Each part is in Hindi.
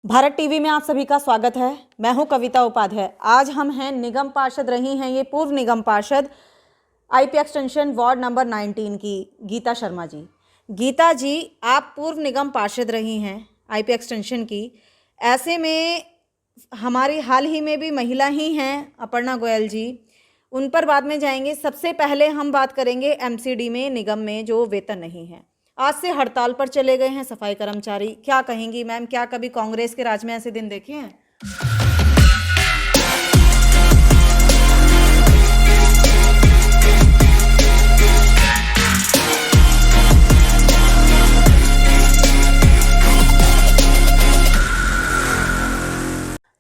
भारत टीवी में आप सभी का स्वागत है। मैं हूं कविता उपाध्याय। आज हम हैं निगम पार्षद रही हैं ये पूर्व निगम पार्षद आईपी एक्सटेंशन वार्ड नंबर 19 की गीता शर्मा जी। गीता जी, आप पूर्व निगम पार्षद रही हैं आईपी एक्सटेंशन की। ऐसे में हमारी हाल ही में भी महिला ही हैं अपर्णा गोयल जी, उन पर बाद में जाएंगे। सबसे पहले हम बात करेंगे एमसीडी में, निगम में जो वेतन नहीं है। आज से हड़ताल पर चले गए हैं सफाई कर्मचारी। क्या कहेंगी मैम, क्या कभी कांग्रेस के राज में ऐसे दिन देखे हैं?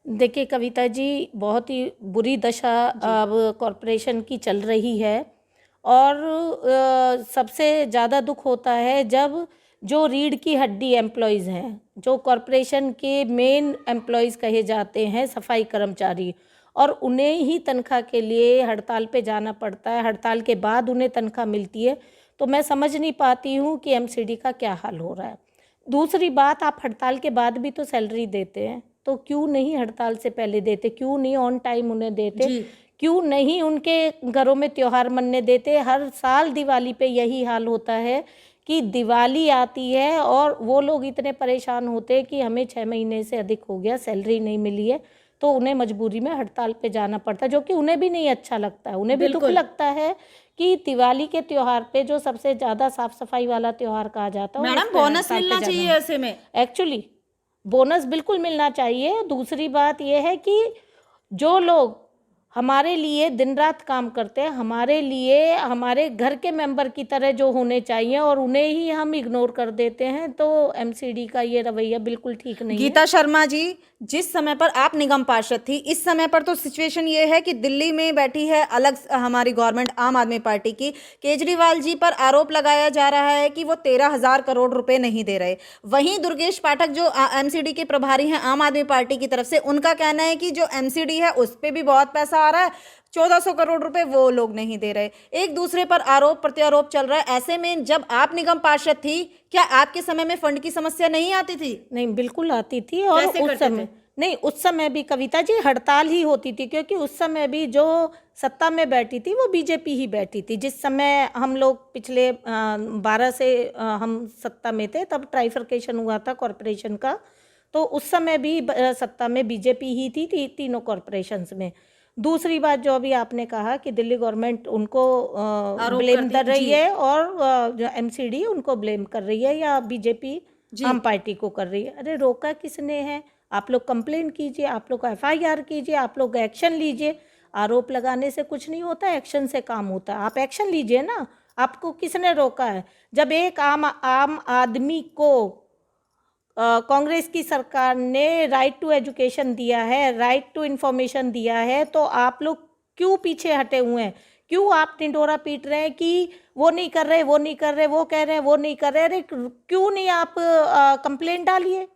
देखिए कविता जी, बहुत ही बुरी दशा अब कॉरपोरेशन की चल रही है और सबसे ज़्यादा दुख होता है जब जो रीढ़ की हड्डी एम्प्लॉयज़ हैं, जो कॉरपोरेशन के मेन एम्प्लॉयज़ कहे जाते हैं, सफाई कर्मचारी, और उन्हें ही तनख्वाह के लिए हड़ताल पे जाना पड़ता है। हड़ताल के बाद उन्हें तनख्वाह मिलती है। तो मैं समझ नहीं पाती हूँ कि एमसीडी का क्या हाल हो रहा है। दूसरी बात, आप हड़ताल के बाद भी तो सैलरी देते हैं, तो क्यों नहीं हड़ताल से पहले देते? क्यों नहीं ऑन टाइम उन्हें देते? क्यों नहीं उनके घरों में त्योहार मनने देते? हर साल दिवाली पे यही हाल होता है कि दिवाली आती है और वो लोग इतने परेशान होते हैं कि हमें 6 महीने से अधिक हो गया, सैलरी नहीं मिली है, तो उन्हें मजबूरी में हड़ताल पे जाना पड़ता है, जो कि उन्हें भी नहीं अच्छा लगता है। उन्हें भी दुख लगता है कि दिवाली के त्योहार पे, जो सबसे ज़्यादा साफ सफाई वाला त्योहार कहा जाता है, मैडम बोनस मिलना चाहिए ऐसे में। एक्चुअली बोनस बिल्कुल मिलना चाहिए। दूसरी बात यह है कि जो लोग हमारे लिए दिन रात काम करते हैं, हमारे लिए हमारे घर के मेंबर की तरह जो होने चाहिए, और उन्हें ही हम इग्नोर कर देते हैं, तो एमसीडी का ये रवैया बिल्कुल ठीक नहीं है। गीता शर्मा जी, जिस समय पर आप निगम पार्षद थी, इस समय पर तो सिचुएशन ये है कि दिल्ली में बैठी है अलग हमारी गवर्नमेंट आम आदमी पार्टी की। केजरीवाल जी पर आरोप लगाया जा रहा है कि वो 13,000 करोड़ रुपए नहीं दे रहे। वहीं दुर्गेश पाठक जो एमसीडी के प्रभारी हैं आम आदमी पार्टी की तरफ से, उनका कहना है कि जो एमसीडी है उस पर भी बहुत पैसा आ रहा है, 1400 करोड़ रुपए वो लोग नहीं दे रहे। एक दूसरे पर आरोप प्रत्यारोप चल रहा है। ऐसे में जब आप निगम पार्षद थी, क्या आपके समय में फंड की समस्या नहीं आती थी? नहीं, बिल्कुल आती थी। और उस समय नहीं, उस समय भी कविता जी हड़ताल ही होती थी, क्योंकि उस समय भी जो सत्ता में बैठी थी वो बीजेपी ही बैठी थी। जिस समय हम लोग पिछले 12 से हम सत्ता में थे, तब ट्राइफर्केशन हुआ था कॉरपोरेशन का, तो उस समय भी सत्ता में बीजेपी ही थी तीनों कॉरपोरेशंस में। दूसरी बात, जो अभी आपने कहा कि दिल्ली गवर्नमेंट उनको ब्लेम कर रही है और जो एमसीडी उनको ब्लेम कर रही है, या बीजेपी आम पार्टी को कर रही है। अरे रोका किसने है? आप लोग कंप्लेंट कीजिए, आप लोग एफआईआर कीजिए, आप लोग एक्शन लीजिए। आरोप लगाने से कुछ नहीं होता, एक्शन से काम होता है। आप एक्शन लीजिए ना। आपको किसने रोका है? जब एक आम आदमी को कांग्रेस की सरकार ने राइट टू एजुकेशन दिया है, राइट टू इन्फॉर्मेशन दिया है, तो आप लोग क्यों पीछे हटे हुए हैं? क्यों आप ढिंढोरा पीट रहे हैं कि वो नहीं कर रहे, वो नहीं कर रहे, वो कह रहे हैं वो नहीं कर रहे? अरे क्यों नहीं आप कंप्लेंट डालिए,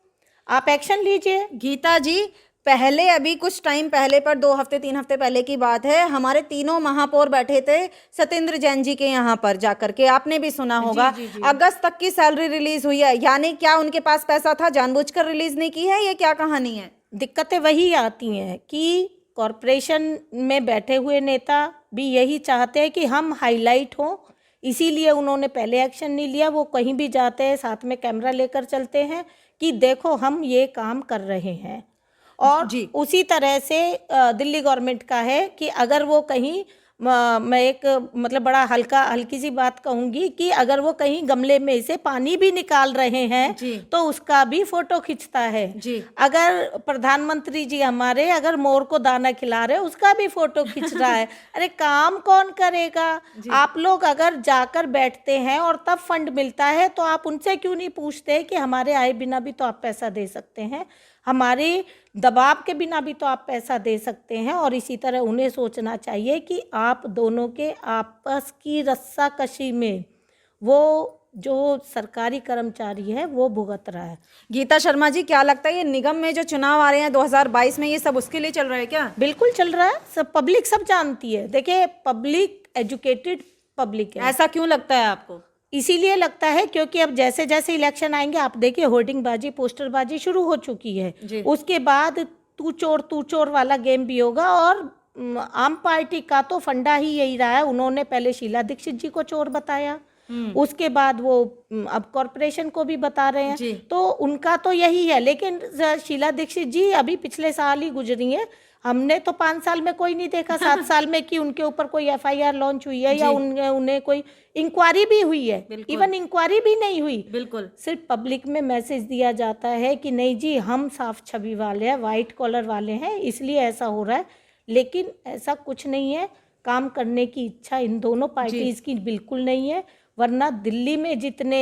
आप एक्शन लीजिए। गीता जी, पहले अभी कुछ टाइम पहले पर 2 हफ्ते 3 हफ्ते पहले की बात है, हमारे तीनों महापौर बैठे थे सत्येंद्र जैन जी के यहाँ पर जाकर के, आपने भी सुना होगा। अगस्त तक की सैलरी रिलीज हुई है, यानी क्या उनके पास पैसा था, जानबूझकर रिलीज नहीं की है? ये क्या कहानी है? दिक्कतें वही आती हैं कि कॉरपोरेशन में बैठे हुए नेता भी यही चाहते हैं कि हम हाईलाइट हों, इसीलिए उन्होंने पहले एक्शन नहीं लिया। वो कहीं भी जाते हैं साथ में कैमरा लेकर चलते हैं कि देखो हम ये काम कर रहे हैं। और उसी तरह से दिल्ली गवर्नमेंट का है कि अगर वो कहीं मैं एक मतलब बड़ा हल्की सी बात कहूँगी कि अगर वो कहीं गमले में से पानी भी निकाल रहे हैं तो उसका भी फोटो खींचता है। अगर प्रधानमंत्री जी हमारे अगर मोर को दाना खिला रहे उसका भी फोटो खींच रहा है। अरे काम कौन करेगा? आप लोग अगर जाकर बैठते हैं और तब फंड मिलता है तो आप उनसे क्यों नहीं पूछते कि हमारे आए बिना भी तो आप पैसा दे सकते हैं, हमारे दबाव के बिना भी तो आप पैसा दे सकते हैं। और इसी तरह उन्हें सोचना चाहिए कि आप दोनों के आपस की रस्साकशी में वो जो सरकारी कर्मचारी है वो भुगत रहा है। गीता शर्मा जी, क्या लगता है ये निगम में जो चुनाव आ रहे हैं 2022 में, ये सब उसके लिए चल रहा है क्या? बिल्कुल चल रहा है, सब पब्लिक सब जानती है। देखिए, पब्लिक एजुकेटेड पब्लिक है। ऐसा क्यों लगता है आपको? इसीलिए लगता है क्योंकि अब जैसे जैसे इलेक्शन आएंगे आप देखिए होर्डिंगबाजी पोस्टरबाजी शुरू हो चुकी है। उसके बाद तू चोर वाला गेम भी होगा। और आम पार्टी का तो फंडा ही यही रहा है। उन्होंने पहले शीला दीक्षित जी को चोर बताया, उसके बाद वो अब कॉरपोरेशन को भी बता रहे हैं, तो उनका तो यही है। लेकिन शीला दीक्षित जी अभी पिछले साल ही गुजरी है, हमने तो 5 साल में कोई नहीं देखा 7 साल में कि उनके ऊपर कोई एफआईआर लॉन्च हुई है या उन्हें कोई इंक्वायरी भी हुई है। इवन इंक्वायरी भी नहीं हुई। बिल्कुल सिर्फ पब्लिक में मैसेज दिया जाता है कि नहीं जी हम साफ छवि वाले हैं, वाइट कॉलर वाले हैं, इसलिए ऐसा हो रहा है। लेकिन ऐसा कुछ नहीं है। काम करने की इच्छा इन दोनों पार्टीज की बिल्कुल नहीं है। वरना दिल्ली में जितने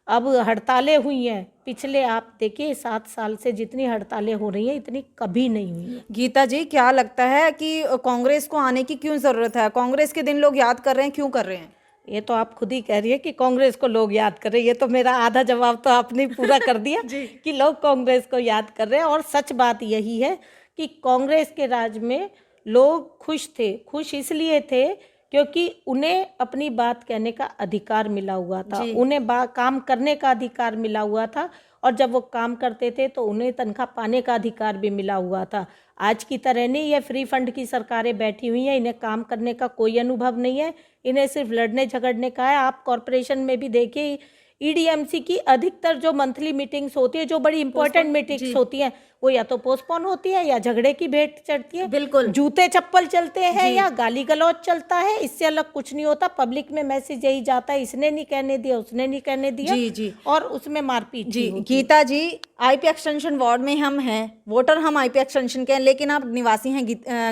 अब हड़तालें हुई हैं, पिछले आप देखिए 7 साल से जितनी हड़तालें हो रही हैं इतनी कभी नहीं हुई है। गीता जी, क्या लगता है कि कांग्रेस को आने की क्यों जरूरत है? कांग्रेस के दिन लोग याद कर रहे हैं, क्यों कर रहे हैं? ये तो आप खुद ही कह रही है कि कांग्रेस को लोग याद कर रहे हैं। ये तो मेरा आधा जवाब तो आपने पूरा कर दिया कि लोग कांग्रेस को याद कर रहे हैं। और सच बात यही है कि कांग्रेस के राज में लोग खुश थे। खुश इसलिए थे क्योंकि उन्हें अपनी बात कहने का अधिकार मिला हुआ था, उन्हें काम करने का अधिकार मिला हुआ था, और जब वो काम करते थे तो उन्हें तनख्वाह पाने का अधिकार भी मिला हुआ था। आज की तरह नहीं ये फ्री फंड की सरकारें बैठी हुई हैं, इन्हें काम करने का कोई अनुभव नहीं है, इन्हें सिर्फ लड़ने झगड़ने का है। आप कॉरपोरेशन में भी देखिए ईडीएमसी की अधिकतर जो मंथली मीटिंग्स होती है, जो बड़ी इंपॉर्टेंट मीटिंग्स होती हैं, वो या तो पोस्टपोन होती है या झगड़े की भेंट चढ़ती है। बिल्कुल जूते चप्पल चलते हैं या गाली गलौज चलता है, इससे अलग कुछ नहीं होता। पब्लिक में मैसेज यही जाता है, इसने नहीं कहने दिया, उसने नहीं कहने दिया, जी और उसमें मारपीट जी। गीता जी, आईपी एक्सटेंशन वार्ड में हम हैं, वोटर हम आईपी एक्सटेंशन के हैं, लेकिन आप निवासी हैं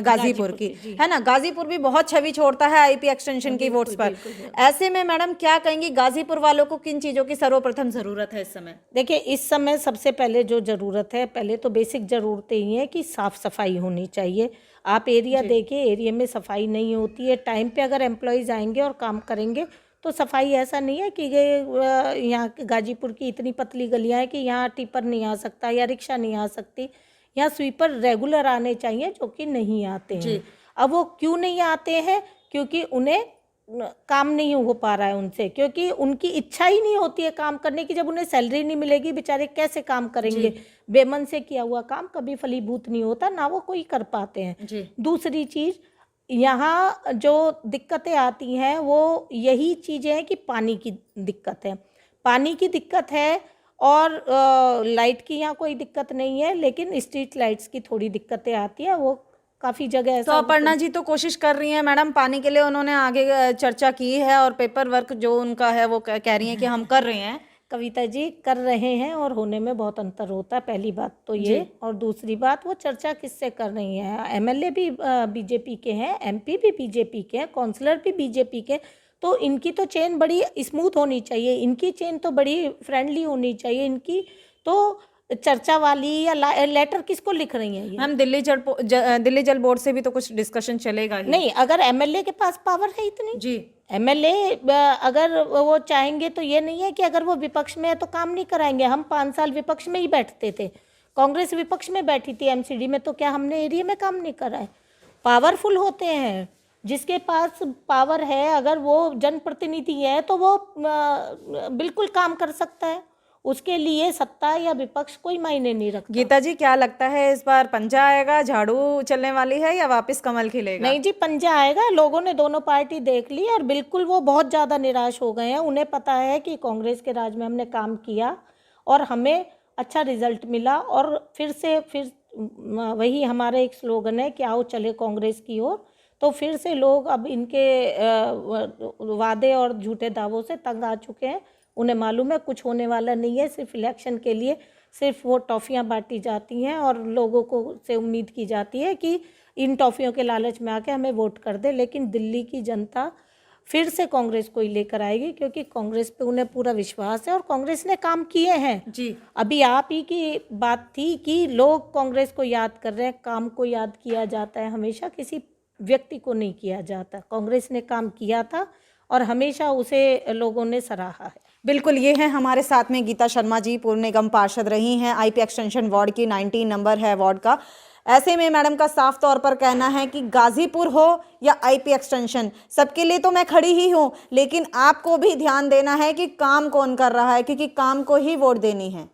गाजीपुर की, है ना? गाजीपुर भी बहुत छवि छोड़ता है आईपी एक्सटेंशन की वोट्स पर। ऐसे में मैडम क्या कहेंगी, गाजीपुर वालों को किन चीजों की सर्वप्रथम जरूरत है इस समय? देखिए इस समय सबसे पहले जो जरूरत है, पहले तो बेसिक जरूरतें ही है कि साफ सफाई होनी चाहिए। आप एरिया देखिए, एरिया में सफाई नहीं होती है। टाइम पे अगर एम्प्लॉयज़ आएंगे और काम करेंगे तो सफाई, ऐसा नहीं है कि यहाँ गाजीपुर की इतनी पतली गलियाँ हैं कि यहाँ टिपर नहीं आ सकता या रिक्शा नहीं आ सकती। यहाँ स्वीपर रेगुलर आने चाहिए, जो कि नहीं आते हैं। अब वो क्यों नहीं आते हैं? क्योंकि उन्हें काम नहीं हो पा रहा है उनसे, क्योंकि उनकी इच्छा ही नहीं होती है काम करने की। जब उन्हें सैलरी नहीं मिलेगी, बेचारे कैसे काम करेंगे? बेमन से किया हुआ काम कभी फलीभूत नहीं होता, ना वो कोई कर पाते हैं। दूसरी चीज़, यहाँ जो दिक्कतें आती हैं वो यही चीज़ें हैं कि पानी की दिक्कत है, पानी की दिक्कत है, और लाइट की यहाँ कोई दिक्कत नहीं है, लेकिन स्ट्रीट लाइट्स की थोड़ी दिक्कतें आती हैं। वो काफ़ी जगह ऐसा। तो अपर्णा जी तो कोशिश कर रही हैं मैडम पानी के लिए, उन्होंने आगे चर्चा की है और पेपर वर्क जो उनका है वो कह रही हैं कि हम कर रहे हैं। कविता जी, कर रहे हैं और होने में बहुत अंतर होता है, पहली बात तो ये। और दूसरी बात, वो चर्चा किससे कर रही हैं? एमएलए भी बीजेपी के हैं, एमपी भी बीजेपी के हैं, काउंसलर भी बीजेपी के, तो इनकी तो चेन बड़ी स्मूथ होनी चाहिए, इनकी चेन तो बड़ी फ्रेंडली होनी चाहिए। इनकी तो चर्चा वाली या लेटर किसको लिख रही हैं ये? हम दिल्ली जल बोर्ड से भी तो कुछ डिस्कशन चलेगा ही। नहीं, अगर एमएलए के पास पावर है इतनी जी, एमएलए अगर वो चाहेंगे तो ये नहीं है कि अगर वो विपक्ष में है तो काम नहीं कराएंगे। हम 5 साल विपक्ष में ही बैठते थे, कांग्रेस विपक्ष में बैठी थी एमसीडी में, तो क्या हमने एरिया में काम नहीं कराए? पावरफुल होते हैं, जिसके पास पावर है, अगर वो जनप्रतिनिधि है तो वो बिल्कुल काम कर सकता है। उसके लिए सत्ता या विपक्ष कोई मायने नहीं रखता। गीता जी, क्या लगता है इस बार पंजा आएगा, झाड़ू चलने वाली है या वापस कमल खिलेगा? नहीं जी, पंजा आएगा। लोगों ने दोनों पार्टी देख ली और बिल्कुल वो बहुत ज़्यादा निराश हो गए हैं। उन्हें पता है कि कांग्रेस के राज में हमने काम किया और हमें अच्छा रिजल्ट मिला, और फिर वही हमारा एक स्लोगन है कि आओ चले कांग्रेस की ओर। तो फिर से लोग अब इनके वादे और झूठे दावों से तंग आ चुके हैं। उन्हें मालूम है कुछ होने वाला नहीं है, सिर्फ इलेक्शन के लिए सिर्फ वो टॉफ़ियाँ बांटी जाती हैं और लोगों को से उम्मीद की जाती है कि इन टॉफ़ियों के लालच में आके हमें वोट कर दे। लेकिन दिल्ली की जनता फिर से कांग्रेस को ही लेकर आएगी, क्योंकि कांग्रेस पे उन्हें पूरा विश्वास है और कांग्रेस ने काम किए हैं जी। अभी आप ही की बात थी कि लोग कांग्रेस को याद कर रहे हैं। काम को याद किया जाता है हमेशा, किसी व्यक्ति को नहीं किया जाता। कांग्रेस ने काम किया था और हमेशा उसे लोगों ने सराहा है। बिल्कुल, ये हैं हमारे साथ में गीता शर्मा जी, पूर्व निगम पार्षद रही हैं, आईपी एक्सटेंशन वार्ड की, 19 नंबर है वार्ड का। ऐसे में मैडम का साफ तौर पर कहना है कि गाजीपुर हो या आईपी एक्सटेंशन, सबके लिए तो मैं खड़ी ही हूँ, लेकिन आपको भी ध्यान देना है कि काम कौन कर रहा है, क्योंकि काम को ही वोट देनी है।